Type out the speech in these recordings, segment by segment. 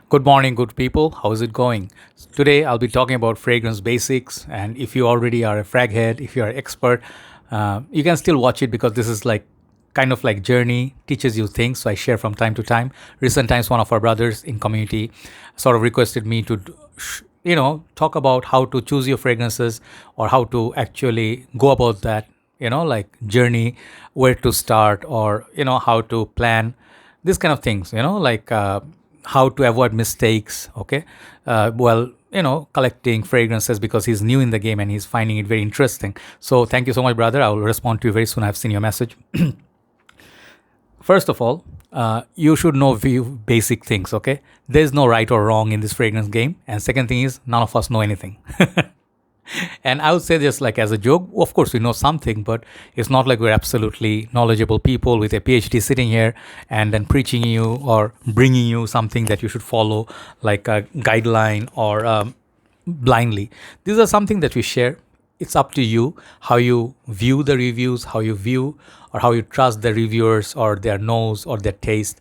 Good morning, good people. How is it going? Today, I'll be talking about fragrance basics. And if you already are a frag head, if you are an expert, you can still watch it because this is like kind of like journey, teaches you things. So I share from time to time. Recent times, one of our brothers in community sort of requested me to, talk about how to choose your fragrances or how to actually go about that, like journey, where to start, or how to plan these kind of things, how to avoid mistakes. Okay. Collecting fragrances because he's new in the game and he's finding it very interesting. So thank you so much, brother. I will respond to you very soon. I've seen your message. First of all, you should know few basic things. Okay. There's no right or wrong in this fragrance game. And second thing is, none of us know anything. And I would say, just like as a joke, of course we know something, but it's not like we're absolutely knowledgeable people with a PhD sitting here and then preaching you or bringing you something that you should follow, like a guideline or blindly. These are something that we share. It's up to you how you view the reviews, how you view or how you trust the reviewers or their nose or their taste.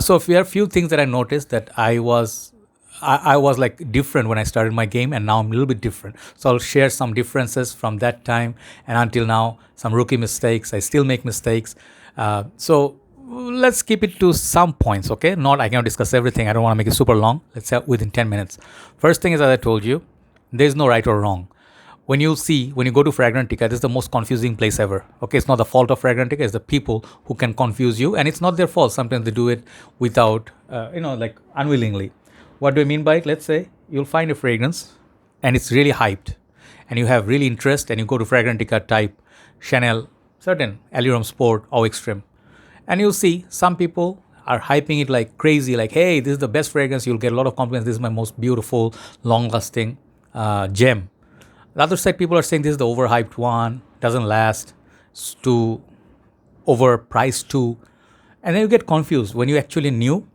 So if there are few things that I noticed that I was like different when I started my game, and now I'm a little bit different. So I'll share some differences from that time and until now, some rookie mistakes. I still make mistakes. So let's keep it to some points, okay? Not I cannot discuss everything. I don't want to make it super long. Let's say within 10 minutes. First thing is, as I told you, there's no right or wrong. When you go to Fragrantica, this is the most confusing place ever. Okay, it's not the fault of Fragrantica, it's the people who can confuse you, and it's not their fault. Sometimes they do it without, like unwillingly. What do I mean by it? Let's say you'll find a fragrance and it's really hyped and you have really interest and you go to Fragrantica, type Chanel, certain Allure Sport or Extreme, and you'll see some people are hyping it like crazy, like, hey, this is the best fragrance. You'll get a lot of compliments. This is my most beautiful, long-lasting gem. The other side, people are saying this is the overhyped one, doesn't last, it's too overpriced too. And then you get confused. When you actually knew,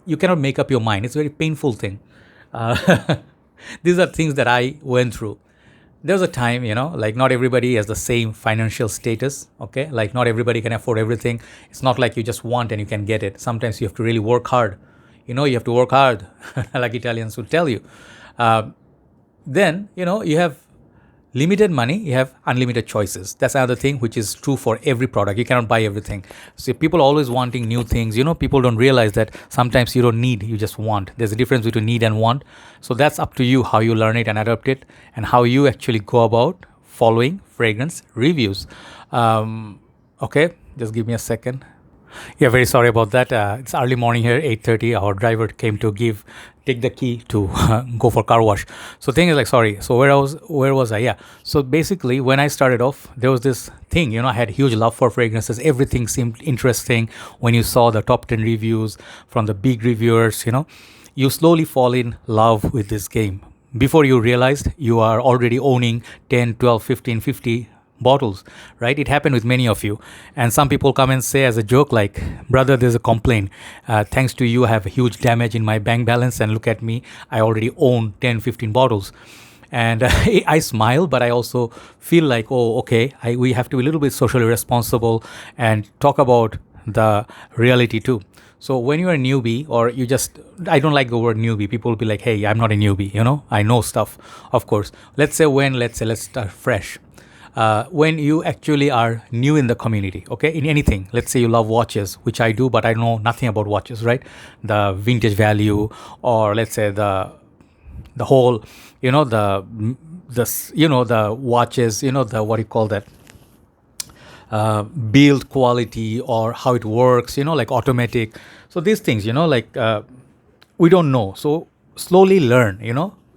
you cannot make up your mind. It's a very painful thing. Uh, these are things that I went through. There was a time, like not everybody has the same financial status. Okay. Like not everybody can afford everything. It's not like you just want and you can get it. Sometimes you have to really work hard. You have to work hard, like Italians would tell you. Then, you have limited money, you have unlimited choices. That's another thing which is true for every product. You cannot buy everything. So people always wanting new things. People don't realize that sometimes you don't need, you just want. There's a difference between need and want. So that's up to you how you learn it and adapt it and how you actually go about following fragrance reviews. Okay, just give me a second. Yeah, very sorry about that. It's early morning here, 8:30. Our driver came to take the key to go for car wash. So thing is like, sorry. So where was I? Yeah. So basically, when I started off, there was this thing. I had huge love for fragrances. Everything seemed interesting. When you saw the top 10 reviews from the big reviewers, you slowly fall in love with this game. Before you realized, you are already owning 10, 12, 15, 50 bottles, right? It happened with many of you. And some people come and say as a joke, like, brother, there's a complaint. Thanks to you, I have huge damage in my bank balance. And look at me, I already own 10, 15 bottles. And I smile, but I also feel like, oh, okay, we have to be a little bit socially responsible and talk about the reality too. So when you're a newbie or I don't like the word newbie. People will be like, hey, I'm not a newbie, I know stuff, of course. Let's start fresh. When you actually are new in the community, okay, in anything, let's say you love watches, which I do, but I know nothing about watches, right? The vintage value, or let's say the whole, the watches, the what do you call that? Build quality or how it works, like automatic. So these things, we don't know. So slowly learn,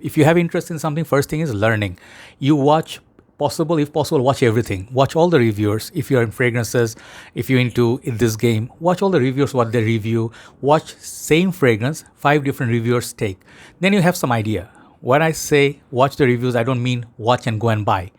if you have interest in something, first thing is learning. You watch if possible, watch everything. Watch all the reviewers. If you're in fragrances, if you're into this game, watch all the reviewers, what they review. Watch same fragrance, 5 different reviewers take. Then you have some idea. When I say watch the reviews, I don't mean watch and go and buy.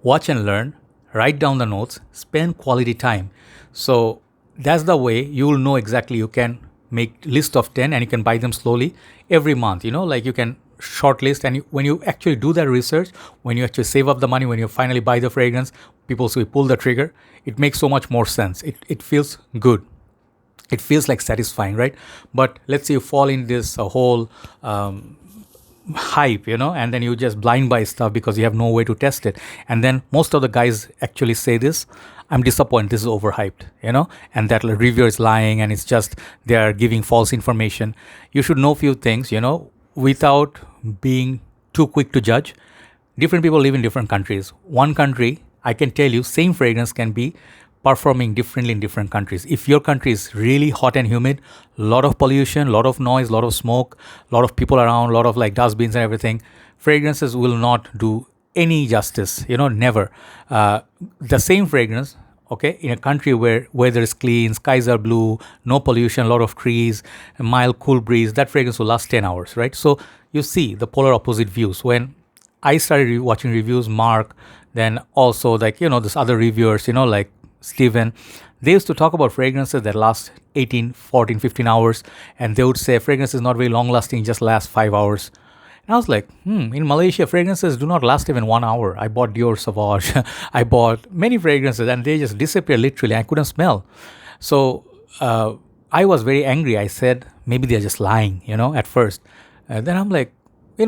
Watch and learn, write down the notes, spend quality time. So that's the way you will know exactly. You can make list of 10 and you can buy them slowly every month. Like you can shortlist, and when you actually do that research, when you actually save up the money, when you finally buy the fragrance, people say pull the trigger, it makes so much more sense. It feels good. it feels like satisfying, right? But let's say you fall in this whole hype, and then you just blind buy stuff because you have no way to test it. And then most of the guys actually say this: I'm disappointed, this is overhyped, and that reviewer is lying and it's just they are giving false information. You should know few things, without being too quick to judge. Different people live in different countries. One country, I can tell you, same fragrance can be performing differently in different countries. If your country is really hot and humid, lot of pollution, lot of noise, lot of smoke, lot of people around, lot of like dustbins and everything, fragrances will not do any justice, never. The same fragrance, okay, in a country where weather is clean, skies are blue, no pollution, a lot of trees, a mild cool breeze, that fragrance will last 10 hours, right? So you see the polar opposite views. When I started watching reviews, Mark, then also like, this other reviewers, like Steven, they used to talk about fragrances that last 18, 14, 15 hours. And they would say fragrance is not very long lasting, just lasts 5 hours. And I was like, in Malaysia, fragrances do not last even 1 hour. I bought Dior Sauvage. I bought many fragrances and they just disappeared literally. I couldn't smell. So I was very angry. I said, maybe they're just lying, at first. Then I'm like,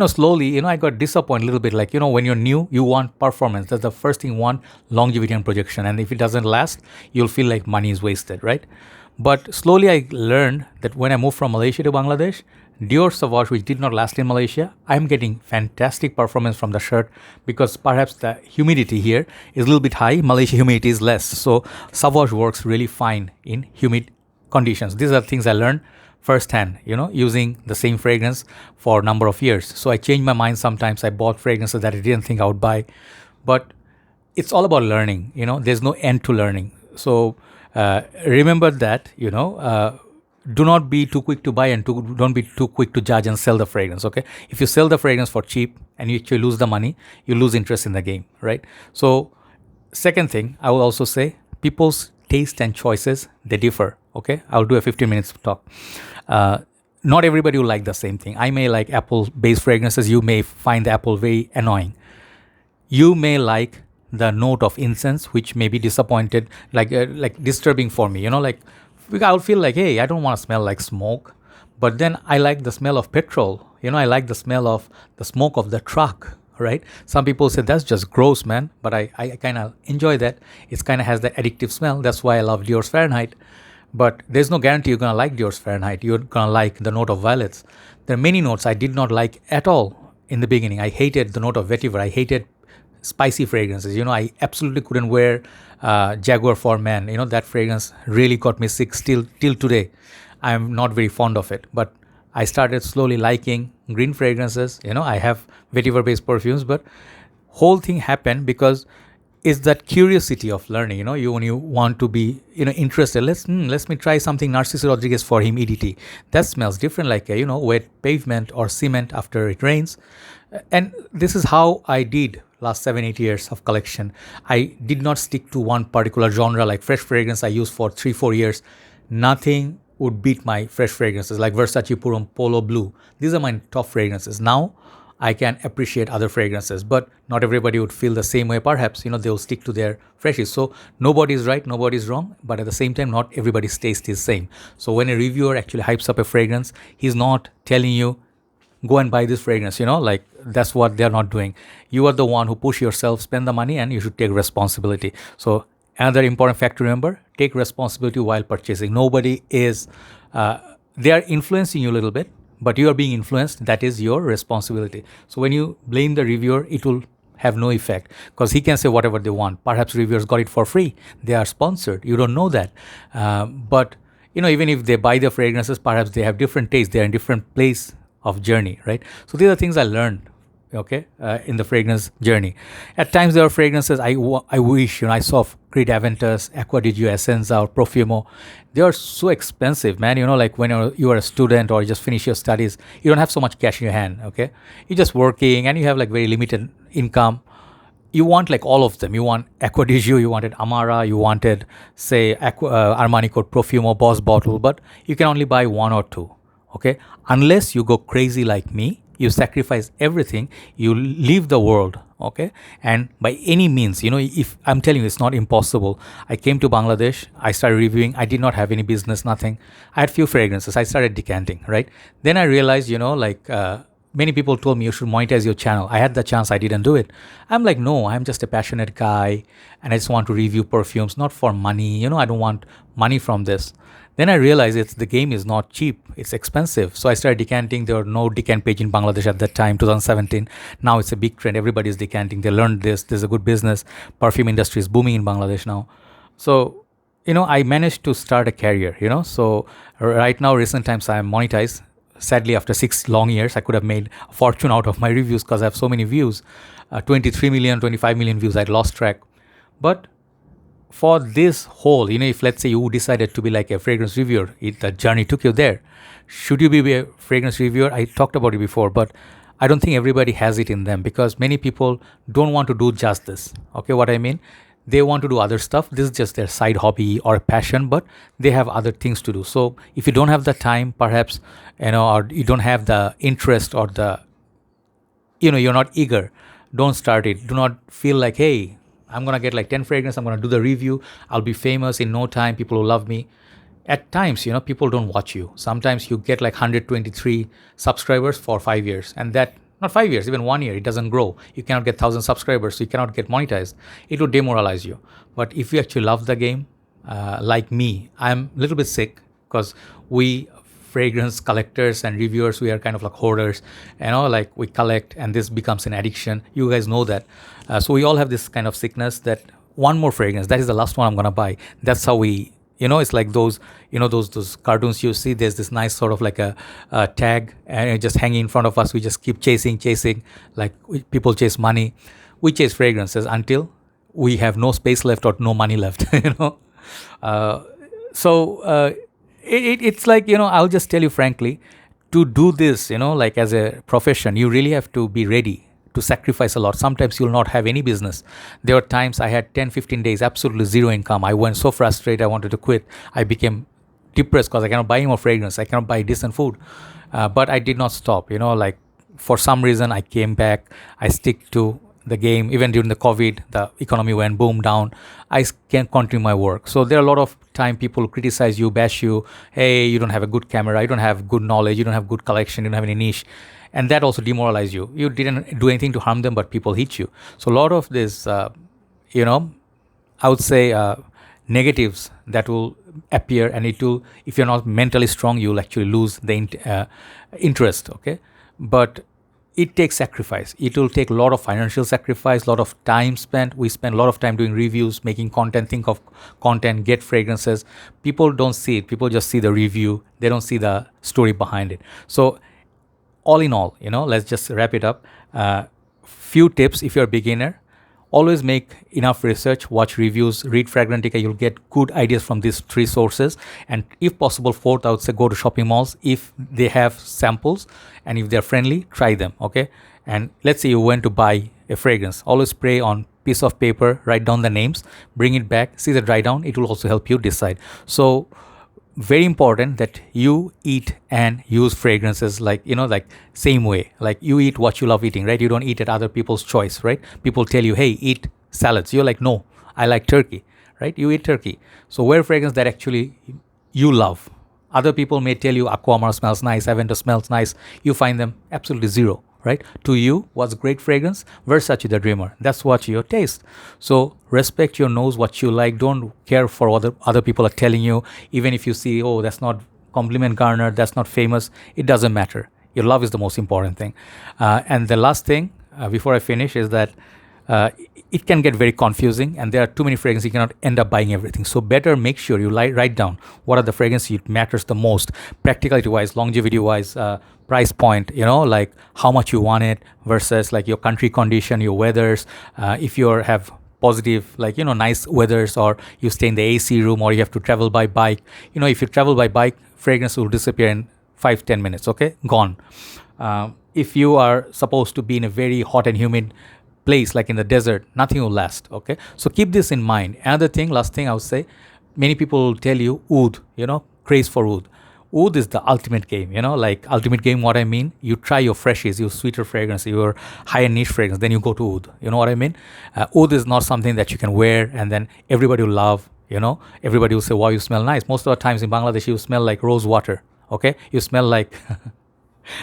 slowly, I got disappointed a little bit. Like, when you're new, you want performance. That's the first thing you want, longevity and projection. And if it doesn't last, you'll feel like money is wasted, right? But slowly I learned that when I moved from Malaysia to Bangladesh, Dior Sauvage, which did not last in Malaysia, I'm getting fantastic performance from the shirt because perhaps the humidity here is a little bit high. Malaysia humidity is less. So Sauvage works really fine in humid conditions. These are things I learned firsthand, using the same fragrance for a number of years. So I changed my mind sometimes. I bought fragrances that I didn't think I would buy. But it's all about learning, there's no end to learning. So remember that, do not be too quick to buy and don't be too quick to judge and sell the fragrance, okay? If you sell the fragrance for cheap and you actually lose the money, you lose interest in the game, right? So second thing, I will also say people's taste and choices, they differ, okay? I'll do a 15 minutes talk. Not everybody will like the same thing. I may like apple-based fragrances. You may find the apple very annoying. You may like the note of incense, which may be disappointed, like disturbing for me. Like I'll feel like, hey, I don't want to smell like smoke, but then I like the smell of petrol. I like the smell of the smoke of the truck, right? Some people say that's just gross, man, but I kind of enjoy that. It kind of has that addictive smell. That's why I love Dior's Fahrenheit. But there's no guarantee you're going to like Dior's Fahrenheit. You're going to like the note of violets. There are many notes I did not like at all in the beginning. I hated the note of vetiver. I hated spicy fragrances. I absolutely couldn't wear Jaguar for Men. That fragrance really got me sick still till today. I'm not very fond of it. But I started slowly liking green fragrances. I have vetiver-based perfumes. But whole thing happened because is that curiosity of learning, when you want to be, interested. Let me try something Narciso Rodriguez for him EDT. That smells different, like a, wet pavement or cement after it rains. And this is how I did last 7-8 years of collection. I did not stick to one particular genre, like fresh fragrance I used for 3-4 years. Nothing would beat my fresh fragrances like Versace Purum Polo Blue. These are my top fragrances. Now I can appreciate other fragrances, but not everybody would feel the same way. Perhaps, they'll stick to their freshies. So nobody is right, nobody is wrong, but at the same time, not everybody's taste is same. So when a reviewer actually hypes up a fragrance, he's not telling you, go and buy this fragrance, like that's what they're not doing. You are the one who push yourself, spend the money, and you should take responsibility. So another important fact to remember, take responsibility while purchasing. Nobody is, they are influencing you a little bit, but you are being influenced. That is your responsibility. So when you blame the reviewer, it will have no effect because he can say whatever they want. Perhaps reviewers got it for free. They are sponsored. You don't know that. But, even if they buy the fragrances, perhaps they have different tastes. They are in different place of journey, right? So these are things I learned, in the fragrance journey. At times there are fragrances I wish, I saw Creed Aventus, Acqua di Gio Essenza or Profumo. They are so expensive, man. Like when you are a student or you just finish your studies, you don't have so much cash in your hand, okay? You're just working and you have like very limited income. You want like all of them. You want Acqua di Gio, you wanted Amara, you wanted, say, Armani Code Profumo, Boss Bottle, but you can only buy one or two, okay? Unless you go crazy like me, you sacrifice everything, you leave the world, okay? And by any means, if I'm telling you, it's not impossible. I came to Bangladesh, I started reviewing. I did not have any business, nothing. I had few fragrances. I started decanting, right? Then I realized, many people told me you should monetize your channel. I had the chance, I didn't do it. I'm like, no, I'm just a passionate guy and I just want to review perfumes, not for money. I don't want money from this. Then I realized the game is not cheap, it's expensive. So I started decanting. There were no decant page in Bangladesh at that time, 2017. Now it's a big trend. Everybody is decanting. They learned this. There's a good business. Perfume industry is booming in Bangladesh now. So, I managed to start a career, So right now, recent times, I am monetized. Sadly, after 6 long years, I could have made a fortune out of my reviews because I have so many views. 23 million, 25 million views. I'd lost track. But for this whole, if let's say you decided to be like a fragrance reviewer, the journey took you there. Should you be a fragrance reviewer? I talked about it before, but I don't think everybody has it in them because many people don't want to do just this. Okay, what I mean? They want to do other stuff. This is just their side hobby or passion, but they have other things to do. So if you don't have the time, perhaps, or you don't have the interest or you're not eager, don't start it. Do not feel like, hey, I'm going to get like 10 fragrances. I'm going to do the review. I'll be famous in no time. People will love me. At times, people don't watch you. Sometimes you get like 123 subscribers for 5 years. And that, not 5 years, even 1 year, it doesn't grow. You cannot get 1,000 subscribers. So you cannot get monetized. It will demoralize you. But if you actually love the game, like me, I'm a little bit sick because we fragrance collectors and reviewers, we are kind of like hoarders, like we collect and this becomes an addiction. You guys know that. So we all have this kind of sickness that one more fragrance, that is the last one I'm going to buy. That's how we, it's like those, those cartoons you see, there's this nice sort of like a tag and it just hanging in front of us. We just keep chasing, like people chase money. We chase fragrances until we have no space left or no money left, It's like, I'll just tell you frankly, to do this, like as a profession, you really have to be ready to sacrifice a lot. Sometimes you'll not have any business. There were times I had 10, 15 days, absolutely zero income. I went so frustrated, I wanted to quit. I became depressed because I cannot buy any more fragrance. I cannot buy decent food. But I did not stop, like for some reason I came back. I stick to the game. Even during the COVID, the economy went boom down. I can continue my work. So there are a lot of time people criticize you, bash you. Hey, you don't have a good camera. You don't have good knowledge. You don't have good collection. You don't have any niche. And that also demoralizes you. You didn't do anything to harm them, but people hit you. So a lot of this, I would say negatives that will appear, and it will, if you're not mentally strong, you'll actually lose the interest. Okay. But it takes sacrifice. It will take a lot of financial sacrifice, a lot of time spent. We spend a lot of time doing reviews, making content, think of content, get fragrances. People don't see it. People just see the review. They don't see the story behind it. So all in all, let's just wrap it up. Few tips if you're a beginner. Always make enough research, watch reviews, read Fragrantica. You'll get good ideas from these 3 sources. And if possible, fourth, I would say go to shopping malls. If they have samples and if they're friendly, try them, okay? And let's say you went to buy a fragrance. Always spray on piece of paper, write down the names, bring it back, see the dry down. It will also help you decide. So very important that you eat and use fragrances like same way, like you eat what you love eating, right? You don't eat at other people's choice, right? People tell you, hey, eat salads. You're like, no, I like turkey, right? You eat turkey. So wear fragrance that actually you love. Other people may tell you Aquamar smells nice, Aventa smells nice. You find them absolutely zero, right? To you, what's great fragrance? Versace the Dreamer. That's what your taste. So respect your nose, what you like. Don't care for what other people are telling you. Even if you see, oh, that's not compliment garnered, that's not famous. It doesn't matter. Your love is the most important thing. And the last thing, before I finish, is that it can get very confusing and there are too many fragrances. You cannot end up buying everything. So better make sure you write down what are the fragrances it matters the most, practicality wise, longevity wise, price point, like how much you want it versus like your country condition, your weathers, if you have positive, like, nice weathers, or you stay in the AC room, or you have to travel by bike. If you travel by bike, fragrance will disappear in 5-10 minutes, okay, gone. If you are supposed to be in a very hot and humid place like in the desert, nothing will last, okay? So keep this in mind. Another thing, last thing I would say, many people will tell you oud, craze for oud. Oud is the ultimate game, like ultimate game. What I mean, you try your freshies, your sweeter fragrance, your higher niche fragrance, then you go to oud. You know what I mean? Oud is not something that you can wear and then everybody will love. Everybody will say, wow, you smell nice. Most of the times in Bangladesh, you smell like rose water. Okay, you smell like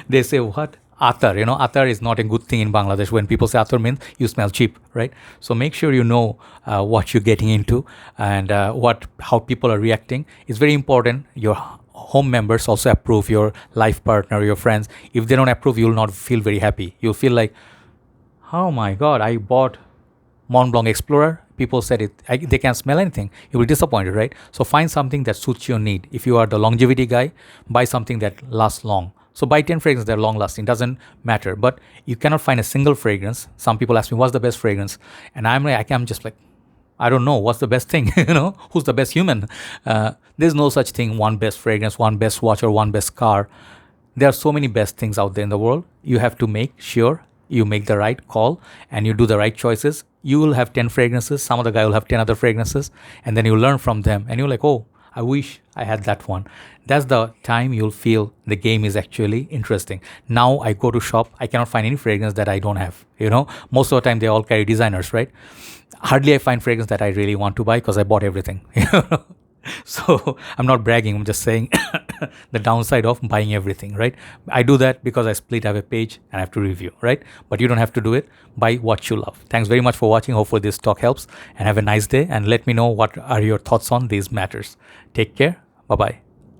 they say what? Atar. Atar is not a good thing in Bangladesh. When people say atar means you smell cheap, right? So make sure you know what you're getting into and how people are reacting. It's very important. Your home members also approve, your life partner, your friends. If they don't approve, you will not feel very happy. You'll feel like, oh my God, I bought Mont Blanc Explorer. People said they can't smell anything. You'll be disappointed, right? So find something that suits your need. If you are the longevity guy, buy something that lasts long. So buy 10 fragrances that are long lasting, doesn't matter. But you cannot find a single fragrance. Some people ask me, what's the best fragrance? And I'm just like, I don't know. What's the best thing? Who's the best human? There's no such thing, one best fragrance, one best watch, or one best car. There are so many best things out there in the world. You have to make sure you make the right call and you do the right choices. You will have 10 fragrances. Some other guy will have 10 other fragrances. And then you learn from them. And you're like, oh, I wish I had that one. That's the time you'll feel the game is actually interesting. Now I go to shop, I cannot find any fragrance that I don't have. Most of the time they all carry designers, right? Hardly I find fragrance that I really want to buy because I bought everything. So I'm not bragging. I'm just saying the downside of buying everything, right? I do that because I split up a page and I have to review, right? But you don't have to do it. Buy what you love. Thanks very much for watching. Hopefully this talk helps and have a nice day. And let me know what are your thoughts on these matters. Take care. Bye-bye.